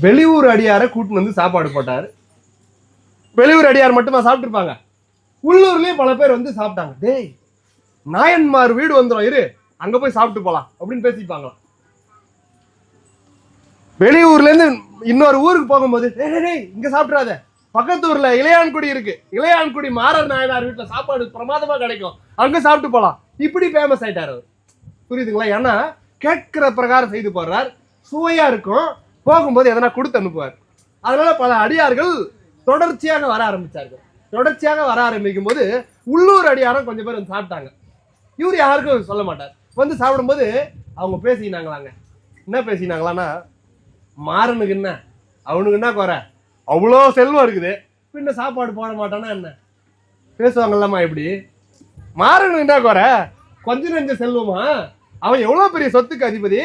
வெளியூர் அடியாரை கூட்டின்னு வந்து சாப்பாடு போட்டாரு. வெளியூர் அடியார் மட்டுமா சாப்பிட்டுருப்பாங்க, உள்ளூர்லயும் பல பேர் வந்து சாப்பிட்டாங்க. டேய் நாயன்மார் வீடு வந்துடும், இரு அங்க போய் சாப்பிட்டு போலாம் அப்படின்னு பேசிப்பாங்களாம். வெளியூர்ல இருந்து இன்னொரு ஊருக்கு போகும்போது இங்க சாப்பிடாத, பக்கத்து ஊர்ல இளையான்குடி இருக்கு, இளையான்குடி மாறர் நாயனார் வீட்டுல சாப்பாடு பிரமாதமா கிடைக்கும், அங்க சாப்பிட்டு போலாம். இப்படி ஃபேமஸ் ஆயிட்டாரு அவர். புரியுதுங்களா? ஏன்னா கேட்கிற பிரகாரம் செய்து போடுறார், சுவையா இருக்கும், போகும்போது எதனா கொடுத்து அனுப்புவார். அதனால பல அடியார்கள் தொடர்ச்சியாக வர ஆரம்பிச்சார்கள். தொடர்ச்சியாக வர ஆரம்பிக்கும் போது உள்ளூர் அடியாரம் கொஞ்சம் பேர் வந்து சாப்பிட்டாங்க. இவர் யாருக்கும் சொல்ல மாட்டார். வந்து சாப்பிடும்போது அவங்க பேசினாங்களாங்க. என்ன பேசினாங்களான்னா, மாறனுக்கு என்ன, அவனுக்கு என்ன குறை, அவ்வளோ செல்வம் இருக்குது, பின்ன சாப்பாடு போட மாட்டானா என்ன பேசுவாங்கல்லம்மா. இப்படி மாறனுக்கு என்ன குறை, கொஞ்சம் நெஞ்ச செல்வமா, அவன் எவ்வளோ பெரிய சொத்துக்கு அதிபதி,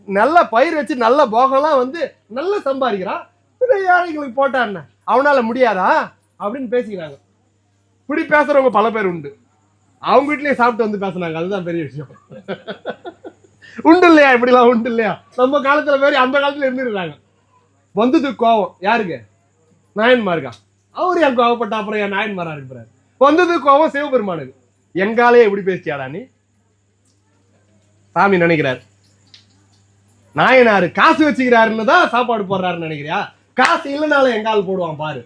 நல்ல பயிர் வச்சு நல்ல போகம்லாம் வந்து நல்லா சம்பாதிக்கிறான், பின்ன ஏழைகளுக்கு போட்டா என்ன, அவனால முடியாதா அப்படின்னு பேசிக்கிறாங்க. இப்படி பேசுறவங்க பல பேர் உண்டு. அவங்க வீட்லயே சாப்பிட்டு வந்து பேசினாங்க. அதுதான் பெரிய விஷயம். உண்டு இல்லையா? இப்படிலாம் உண்டு இல்லையா? நம்ம காலத்துல பேர் அந்த காலத்துல இருந்துருக்காங்க. வந்தது கோவம் யாருக்கு? நாயன்மாருக்கா? அவரு என் கோவப்பட்ட அப்புறம் என் நாயன்மாரா இருக்கிறாரு. வந்தது கோவம் சிவபெருமானுக்கு. எங்காலே எப்படி பேசியாடா நீ? சாமி நினைக்கிறார், நாயனாரு காசு வச்சுக்கிறாருன்னு தான் சாப்பாடு போடுறாருன்னு நினைக்கிறியா? காசு இல்லைனாலும் எங்கால் போடுவான் பாரு.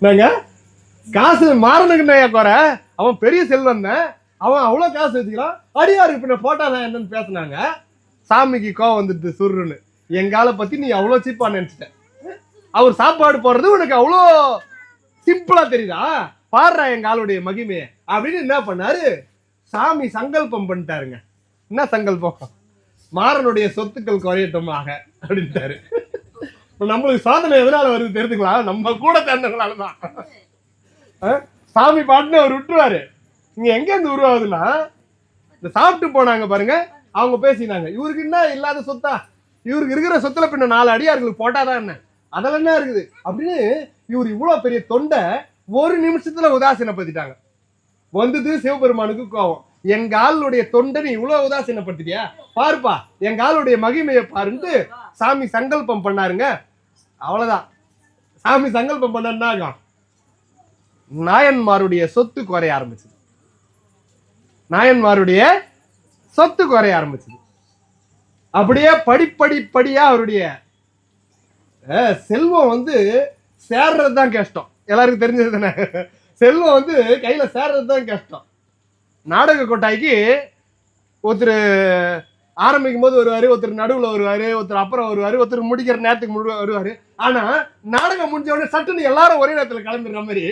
நாங்க காசு மாறனுக்கு குறை, அவன் பெரிய செல்வன் தான், அவன் அவ்வளவு காசு வச்சுக்கிறான், அடியாருக்கு பின்ன போட்டாதான் என்னன்னு பேசினாங்க. சாமிக்கு கோவம் வந்துட்டு சுருன்னு, எங்கால பத்தி நீ அவ்வளோ சீப்பா நினைச்சிட்ட, அவர் சாப்பாடு போடுறது உனக்கு அவ்வளோ சிம்பிளா தெரியுதா, பாடுறா எங்காலுடைய மகிமையை அப்படின்னு என்ன பண்ணாரு, சாமி சங்கல்பம் பண்ணிட்டாருங்க. என்ன சங்கல்பம்? மாறனுடைய சொத்துக்கள் குறையட்டுமாக அப்படின்ட்டாரு. நம்மளுக்கு சாதனை எதனால வருது தெரிஞ்சுக்கலாம், நம்ம கூட சேர்ந்தவங்களாலதான். சாமி பாட்டுன்னு அவர் விட்டுருவாரு. இங்க எங்க இருந்து உருவாகுதுன்னா, இந்த சாப்பிட்டு போனாங்க பாருங்க, அவங்க பேசினாங்க, இவருக்கு என்ன இல்லாத சொத்தா, இவருக்கு இருக்கிற சொத்துல பின்ன 4 அடியார்களுக்கு போட்டாதான் என்ன, அதெல்லாம் என்ன இருக்குது அப்படின்னு இவர் இவ்வளவு பெரிய தொண்டை ஒரு நிமிஷத்துல உதாசீனப்படுத்திட்டாங்க. வந்தது சிவபெருமானுக்கு கோவம், எங்க ஆளுடைய தொண்டை நீ இவ்வளவு உதாசீனப்படுத்திட்டியா, பாருப்பா எங்க ஆளுடைய மகிமையை பாருன்ட்டு சாமி சங்கல்பம் பண்ணாருங்க. அவ்வளவுதான். சாமி சங்கல்பம் பண்ணா நாயன்மாருடைய சொத்து குறைய ஆரம்பிச்சது. நாயன்மாருடைய சொத்து குறைய ஆரம்பிச்சது. அப்படியே படிப்படிப்படியா அவருடைய செல்வம் வந்து சேர்றதுதான் கஷ்டம். எல்லாருக்கும் தெரிஞ்சது தானே, செல்வம் வந்து கையில சேர்றதுதான் கஷ்டம். நாடக கொட்டாய்க்கு ஒருத்தர் ஆரம்பிக்கும் போது வருவாரு, ஒருத்தர் நடுவுல வருவாரு, ஒருத்தர் அப்புறம் வருவாரு, ஒருத்தர் முடிக்கிற நேரத்துக்கு வருவாரு. ஆனா நாடகம் முடிஞ்ச உடனே சட்டுன்னு எல்லாரும் ஒரே நேரத்துல கிளம்பிடுற மாதிரி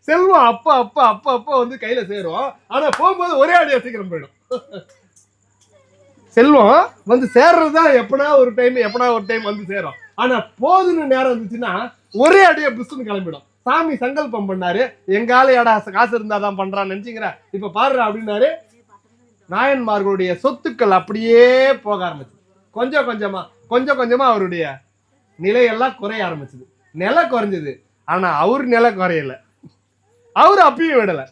செல்வம் அப்ப அப்ப அப்ப அப்ப வந்து கையில சேரும். ஆனா போகும்போது ஒரே அடியா சீக்கிரம் போயிடும். செல்வம் வந்து சேர்றதுதான் எப்பனா ஒரு டைம் வந்து சேரும். ஆனா போதுன்னு நேரம் இருந்துச்சுன்னா ஒரே அடியா புஷ்னு கிளம்பிடும். சாமி சங்கல்பம் பண்ணாரு, எங்கால எடா காசு இருந்தாதான் பண்றான்னு நினைச்சுங்கிற, இப்ப பாடுற அப்படின்னாரு. நாயன்மார்களுடைய சொத்துக்கள் அப்படியே போக ஆரம்பிச்சது. கொஞ்சம் கொஞ்சமா அவருடைய நிலையெல்லாம் குறைய ஆரம்பிச்சது. நிலை குறைஞ்சது, ஆனா அவரு நிலை குறையல. அவரு அப்பயும் விடல.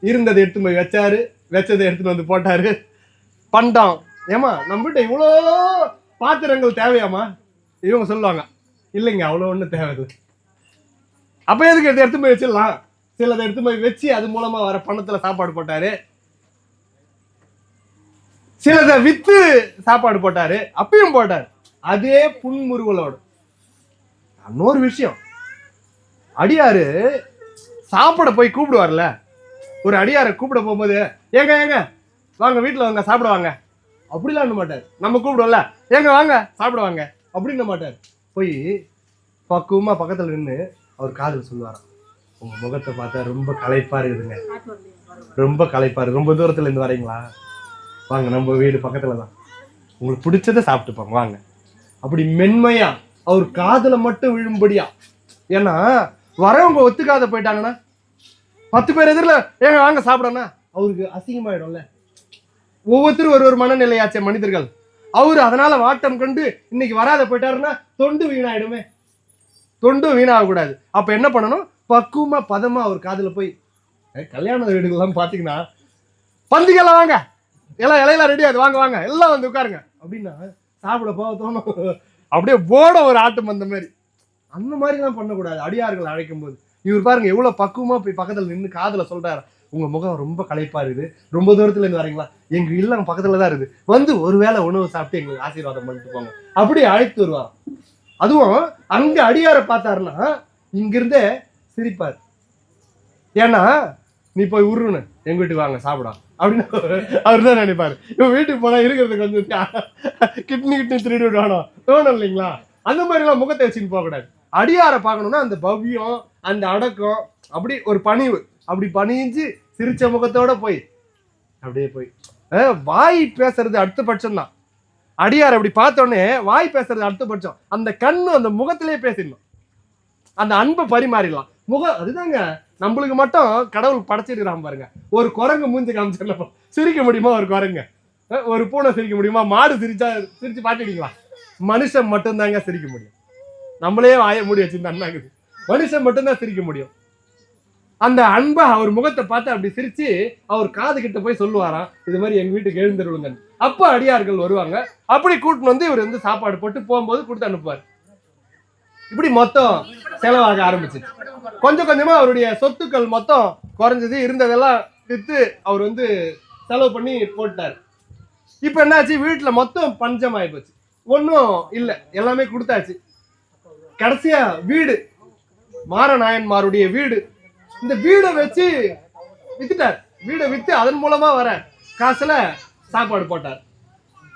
இருந்ததை எடுத்து போய் வச்சாரு, வச்சதை எடுத்துட்டு வந்து போட்டாரு. பண்டம், ஏமா நம்ம கிட்ட இவ்வளோ பாத்திரங்கள் தேவையாமா? இவங்க சொல்லுவாங்க, இல்லைங்க அவ்வளோ ஒன்றும் தேவையில்லை. அப்ப எதுக்கு எடுத்து போய் வச்சிடலாம், சிலதை எடுத்து போய் வச்சு அது மூலமா வர பணத்துல சாப்பாடு போட்டாரு. சிலதை வித்து சாப்பாடு போட்டாரு, அப்பயும் போட்டாரு. அதே புன்முறுவலோடு. இன்னொரு விஷயம், அடியாரு சாப்பிட போய் கூப்பிடுவார்ல, ஒரு அடியாரை கூப்பிட போகும்போது ஏங்க வாங்க வீட்டுல வாங்க சாப்பிடுவாங்க அப்படிலாம் மாட்டார். நம்ம கூப்பிடுவோம்ல, ஏங்க வாங்க சாப்பிடுவாங்க அப்படின்னு மாட்டார். போய் பக்குவமா பக்கத்துல நின்று அவர் காதுல சொல்லுவாராம், உங்க முகத்தை பார்த்தா ரொம்ப களைப்பா இருக்குதுங்க, ரொம்ப களைப்பா இருக்கு, ரொம்ப தூரத்துல இருந்து வரீங்களா, வாங்க நம்ம வீடு பக்கத்துல தான், உங்களுக்கு பிடிச்சதை சாப்பிட்டு போங்க வாங்க. அப்படி மென்மையா அவர் காதுல மட்டும் விழும்படியா. ஏன்னா வரவங்க ஒத்துக்காத போயிட்டாங்கன்னா 10 பேர் எதிரில் ஏங்க வாங்க சாப்பிடனா அவருக்கு அசிங்கமாயிடும்ல. ஒவ்வொருத்தரும் ஒரு மனநிலையாச்சே மனிதர்கள். அவரு அதனால வாட்டம் கண்டு இன்னைக்கு வராத போயிட்டாருன்னா தொண்டு வீணாயிடுமே. தொண்டும் வீணாகக்கூடாது. அப்ப என்ன பண்ணணும், பக்குவமா பதமா அவர் காதுல போய், கல்யாண வீடுகள்லாம் பாத்தீங்கன்னா பந்திகள்லாம் வாங்க, எல்லாம் இலையெல்லாம் ரெடியாது, வாங்க வாங்க எல்லாம் வந்து உட்காருங்க அப்படின்னா சாப்பிட போக தோணும். அப்படியே போட ஒரு ஆட்டம் அந்த மாதிரி. அந்த மாதிரிலாம் பண்ணக்கூடாது அடியார்கள் அழைக்கும் போது. இவர் பாருங்க எவ்வளவு பக்குவமா போய் பக்கத்துல நின்று காதுல சொல்றாரு, உங்க முகம் ரொம்ப களைப்பா இருக்குது, ரொம்ப தூரத்துல இருந்து வரீங்களா, எங்க இல்லம் பக்கத்துல தான் இருக்குது, வந்து ஒருவேளை உணவு சாப்பிட்டு எங்களுக்கு ஆசீர்வாதம் பண்ணிட்டு போங்க, அப்படி அழைத்து வருவார். அதுவும் அங்க அடியாரை பார்த்தாருன்னா இங்கிருந்தே சிரிப்பார். ஏன்னா நீ போய் உருன்னு எங்க வீட்டுக்கு வாங்க சாப்பிடா அப்படின்னு அவர் தான் நினைப்பாரு. இவன் வீட்டுக்கு போனா இருக்கிறதுக்கு கொஞ்சம் கிட்னி திருடி விடணும் தோணும் இல்லைங்களா? அந்த மாதிரி எல்லாம் முகத்தை வச்சுன்னு போக கூடாது. அடியாரை பார்க்கணும்னா அந்த பவ்யம், அந்த அடக்கம், அப்படி ஒரு பணிவு, அப்படி பணிஞ்சு சிரிச்ச முகத்தோட போய் அப்படியே போய் வாய் பேசுறது அடுத்த பட்சம் தான். அடியார் அப்படி பார்த்தோன்னே வாய் பேசுறது அடுத்த பட்சம், அந்த கண்ணு அந்த முகத்திலே பேசிடணும், அந்த அன்பை பரிமாறிடலாம். முகம் அதுதாங்க நம்மளுக்கு மட்டும் கடவுள் படைச்சிருக்கிறான் பாருங்க. ஒரு குரங்கு மூஞ்சி காமிச்சிடலாம் சிரிக்க முடியுமா? ஒரு குரங்கு, ஒரு பூனை சிரிக்க முடியுமா? மாடு சிரிச்சு பார்த்துட்டீங்களா? மனுஷன் மட்டும்தாங்க சிரிக்க முடியும். நம்மளே வாய மூடி வச்சிருந்தாங்க, மனுஷன் மட்டும்தான் சிரிக்க முடியும். அந்த அன்பை அவர் முகத்தை பார்த்து அப்படி சிரிச்சு அவர் காது கிட்ட போய் சொல்லுவாராம், இது மாதிரி எங்க வீட்டுக்கு எழுந்துருவங்க. அப்ப அடியார்கள் வருவாங்க, அப்படி கூட்டின்னு வந்து இவர் வந்து சாப்பாடு போட்டு போகும்போது கொடுத்து அனுப்புவார். இப்படி மொத்தம் செலவாக ஆரம்பிச்சிச்சு. கொஞ்சம் கொஞ்சமா அவருடைய சொத்துக்கள் மொத்தம் குறைஞ்சது, இருந்ததெல்லாம் வித்து அவர் வந்து செலவு பண்ணி போட்டார். இப்ப என்னாச்சு, வீட்டுல மொத்தம் பஞ்சம் ஆகி போச்சு, ஒன்னும் இல்லை, எல்லாமே கொடுத்தாச்சு. கடைசியா வீடு, மாரநாயன்மாருடைய வீடு, இந்த வீடை வச்சு வித்துட்டார். வீடை வித்து அதன் மூலமா வர காசுல சாப்பாடு போட்டார்.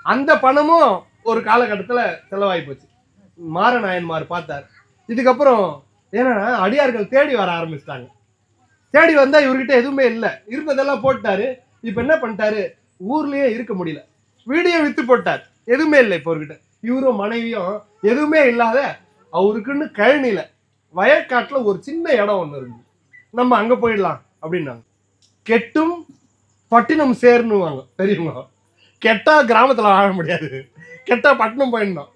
அந்த பணமும் ஒரு காலகட்டத்துல செலவாகி போச்சு. மாரநாயன்மார் பார்த்தார். இதுக்கப்புறம் ஏன்னா அடியார்கள் தேடி வர ஆரம்பிச்சிட்டாங்க. தேடி வந்தா இவர்கிட்ட எதுவுமே இல்லை, இருந்ததெல்லாம் போட்டாரு. இப்ப என்ன பண்ணிட்டாரு, ஊர்லயே இருக்க முடியல, வீடையும் வித்து போட்டார், எதுவுமே இல்லை இப்போ அவர்கிட்ட. இவரும் மனைவியும் எதுவுமே இல்லாத அவருக்குன்னு கழனில வயற்காட்டுல ஒரு சின்ன இடம் ஒண்ணு இருந்து, நம்ம அங்க போயிடலாம் அப்படின்னாங்க. கெட்டும் பட்டினம் சேர்னுவாங்க தெரியுமா? கெட்டா கிராமத்துல வாழ முடியாது, கெட்டா பட்டினம் போயிடணும்.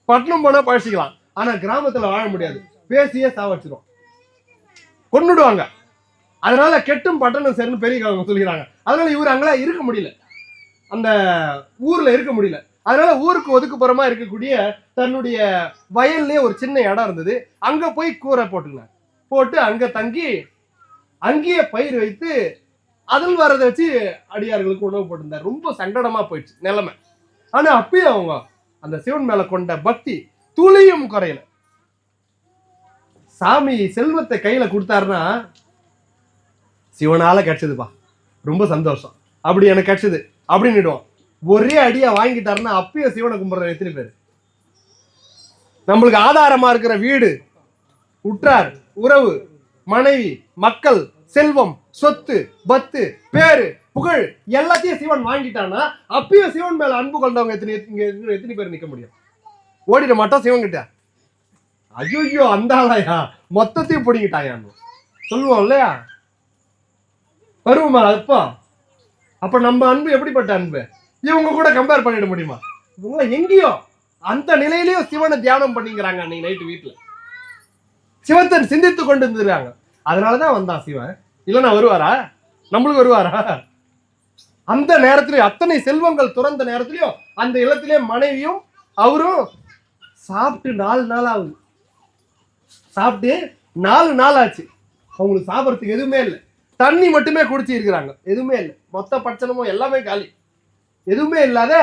பட்டினம் போனா பழச்சிக்கலாம், ஆனா கிராமத்துல வாழ முடியாது, பேசியே சாவச்சிடும், கொன்னுடுவாங்க. அதனால கெட்டும் பட்டணம் சேர்னு பெரிய சொல்லிக்கிறாங்க. அதனால இவர் அங்கெல்லாம் இருக்க முடியல, அந்த ஊர்ல இருக்க முடியல. அதனால ஊருக்கு ஒதுக்குப்புறமா இருக்கக்கூடிய தன்னுடைய வயல்லே ஒரு சின்ன இடம் இருந்தது, அங்க போய் கூரை போட்டுனார். போட்டு அங்க தங்கி அங்கேயே பயிர் வைத்து அதில் வரதை வச்சு அடியார்களுக்கு உணவு போட்டிருந்தார். ரொம்ப சங்கடமா போயிடுச்சு நிலைமை. ஆனா அப்பயும் அவங்க அந்த சிவன் மேல கொண்ட பக்தி துளியும் குறையல. சாமி செல்வத்தை கையில கொடுத்தாருன்னா, சிவனால கிடைச்சதுப்பா ரொம்ப சந்தோஷம், அப்படி எனக்கு கிடைச்சது அப்படின்னு ஒரே அடியா வாங்கிட்டாருன்னா அப்பயும் சிவனை கும்பிடுற எத்தனை பேர்? நம்மளுக்கு ஆதாரமா இருக்கிற வீடு, உற்றார் உறவு, மனைவி, மக்கள், செல்வம், சொத்து, பத்து, பேரு, புகழ் எல்லாத்தையும் சிவன் வாங்கிட்டான்னா அப்பயும் சிவன் மேல அன்பு கொண்டவங்க எத்தனை பேர் நிக்க முடியும்? ஓடிட மாட்டோம் சிவன் கிட்ட. ஐயோ அந்த ஆளாயா மொத்தத்தையும் பிடிங்கிட்டாயான்னு சொல்லுவோம் இல்லையா? வருவோமா அப்பா? அப்ப நம்ம அன்பு எப்படிப்பட்ட அன்பு? இவங்க கூட கம்பேர் பண்ணிட முடியுமா? இவங்க எங்கேயோ அந்த நிலையிலயும் சிவனை தியானம் பண்ணிக்கிறாங்க. அன்னைக்கு நைட்டு வீட்டுல சிவத்தன் சிந்தித்து கொண்டு இருந்துருக்காங்க. அதனாலதான் வந்தான் சிவன், இல்லைன்னா வருவாரா? நம்மளுக்கு வருவாரா? அந்த நேரத்திலயும் அத்தனை செல்வங்கள் துறந்த நேரத்திலயும் அந்த இல்லத்திலே மனைவியும் அவரும் சாப்பிட்டு 4 நாள் ஆகுது. சாப்பிட்டு 4 நாள் ஆச்சு. அவங்களுக்கு சாப்பிட்றதுக்கு எதுவுமே இல்லை, தண்ணி மட்டுமே குடிச்சு இருக்கிறாங்க, எதுவுமே இல்லை. மொத்த பட்சணமும் எல்லாமே காலி. எதுவுமே இல்லாத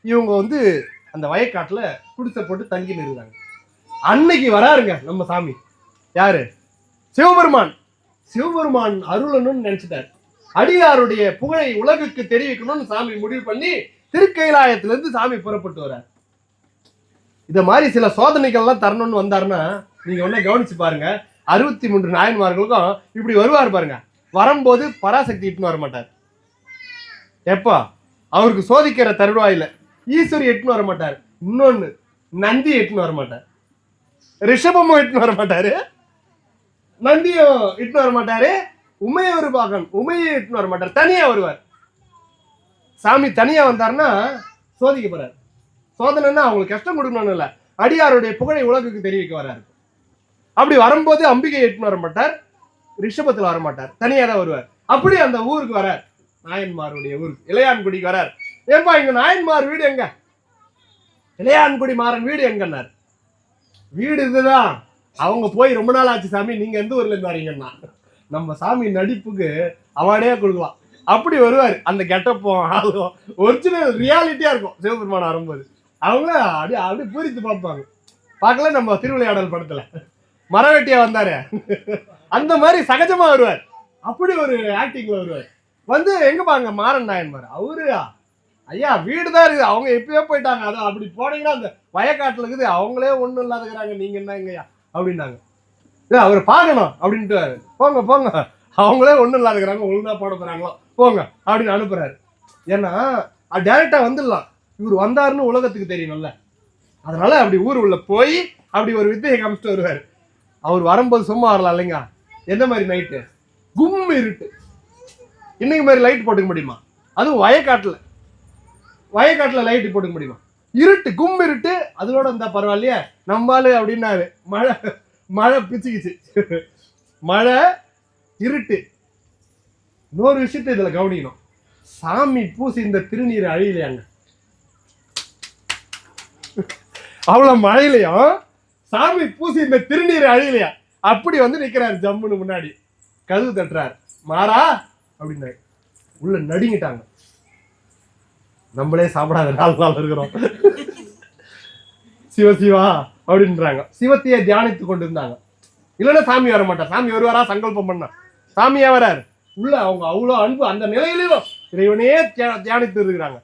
இவங்க வந்து அந்த வயக்காட்டுல குடிசை போட்டு தங்கி நிறுறாங்க. அன்னைக்கு வராருங்க நம்ம சாமி. யாரு? சிவபெருமான். சிவபெருமான் அருளணும்னு நினைச்சிட்டாரு. அடியாருடைய புகழை உலகுக்கு தெரிவிக்கணும்னு சாமி முடிவு பண்ணி திருக்கைலாயத்திலிருந்து சாமி புறப்பட்டு வர்றார். இத மாதிரி சில சோதனைகள்லாம் தரணும்னு வந்தாருன்னா நீங்க ஒன்ன கவனிச்சு பாருங்க. 63 நாயன்மார்களுக்கும் இப்படி வருவார் பாருங்க. வரும்போது பராசக்தி இட்டுன்னு வர மாட்டார். எப்போ அவருக்கு சோதிக்கிற தருவாயில ஈஸ்வரி எட்டுன்னு வர மாட்டார். இன்னொன்னு நந்தி எட்டுன்னு வர மாட்டார், ரிஷபமும் எட்டுன்னு வர மாட்டாரு, நந்தியும் இட்டுன்னு வர மாட்டாரு, உமையொரு பாகன் உமையை இட்டுன்னு வர மாட்டார், தனியா வருவார். சாமி தனியா வந்தாருன்னா சோதிக்க போறாரு. சோதனைன்னா அவங்களுக்கு கஷ்டம் கொடுக்கணும்னு இல்ல, அடியாருடைய புகழை உலகுக்கு தெரிவிக்க வர்றாரு. அப்படி வரும்போது அம்பிகை எட்டுன்னு வர மாட்டார், ரிஷபத்துல வர மாட்டார், தனியா தான் வருவார். அப்படி அந்த ஊருக்கு வரார், நாயன்மாருடைய ஊருக்கு, இளையான்குடிக்கு வரார். ஏப்பா இங்க நாயன்மார் வீடு எங்க? இளையான்குடி மாறன் வீடு எங்கன்னாரு. வீடு இதுதான். அவங்க போய் ரொம்ப நாள் ஆச்சு சாமி, நீங்க எந்த ஊர்ல இருந்து வரீங்கன்னா நம்ம சாமி நடிப்புக்கு அவார்டே கொடுக்கலாம். அப்படி வருவாரு. அந்த கெட்டப்பும் ஆளும் ஒரிஜினல் ரியாலிட்டியா இருக்கும். சிவபெருமான் வரும்போது அவங்க அப்படி பூரித்து பார்ப்பாங்க. பார்க்கல நம்ம திருவிளையாடல் படத்துல மரவெட்டியா வந்தாரு, அந்த மாதிரி சகஜமா வருவார். அப்படி ஒரு ஆக்டிங்ல வருவார். வந்து எங்க பாங்க மாறன் நாயன்மார் அவரு, ஐயா வீடுதான் இருக்குது, அவங்க எப்பயோ போயிட்டாங்க, அதான் அப்படி போனீங்கன்னா அந்த வயக்காட்டுல இருக்குது, அவங்களே ஒண்ணும் இல்லாதக்கிறாங்க, நீங்க என்ன எங்கயா அப்படின்னாங்க. அவரை பார்க்கணும் அப்படின்ட்டு, போங்க போங்க அவங்களே ஒண்ணும் இல்லாதக்கிறாங்க, ஒழுங்கா போட போறாங்களோ போங்க அப்படின்னு அனுப்புறாரு. ஏன்னா டைரக்டா வந்துடலாம், இவர் வந்தாருன்னு உலகத்துக்கு தெரியணும்ல. அதனால அப்படி ஊர் உள்ள போய் அப்படி ஒரு வித்தையை காமிச்சிட்டு வருவாரு. அவர் வரும்போது சும்மா வரலாம் இல்லைங்க. எந்த மாதிரி நைட்டு கும் இருட்டு, இன்னைக்கு மாதிரி லைட் போட்டுக்க முடியுமா? அதுவும் வயக்காட்டுல லைட் போட்டுக்க முடியுமா? இருட்டு, கும் இருட்டு. அதோட இருந்தா பரவாயில்லையே நம்மாலு அப்படின்னாரு. மழை பிச்சுக்கிச்சு, மழை இருட்டு. இன்னொரு விஷயத்தை இதுல கவனிக்கணும், சாமி பூசி இந்த திருநீர் அழியலையாங்க. அவ்வளவு மழையிலையும் சாமி பூசி இந்த திருநீர் அழியலையா. அப்படி வந்து நிக்கிறாரு ஜம்முன்னு முன்னாடி, கதவு தட்டுறாரு. மாறா அப்படின்னாரு. உள்ள நடுங்கிட்டாங்க. நம்மளே சாப்பிடாத 4 நாள் இருக்கிறோம், சிவசிவா அப்படின்றாங்க. சிவத்தையே தியானித்து கொண்டு இருந்தாங்க. இல்லைன்னா சாமி வர மாட்டார். சாமி வருவாரா சங்கல்பம் பண்ணா, சாமியா வராரு. உள்ள அவங்க அவ்வளவு அன்பு, அந்த நிலையிலும் இறைவனே தியானித்து இருக்கிறாங்க.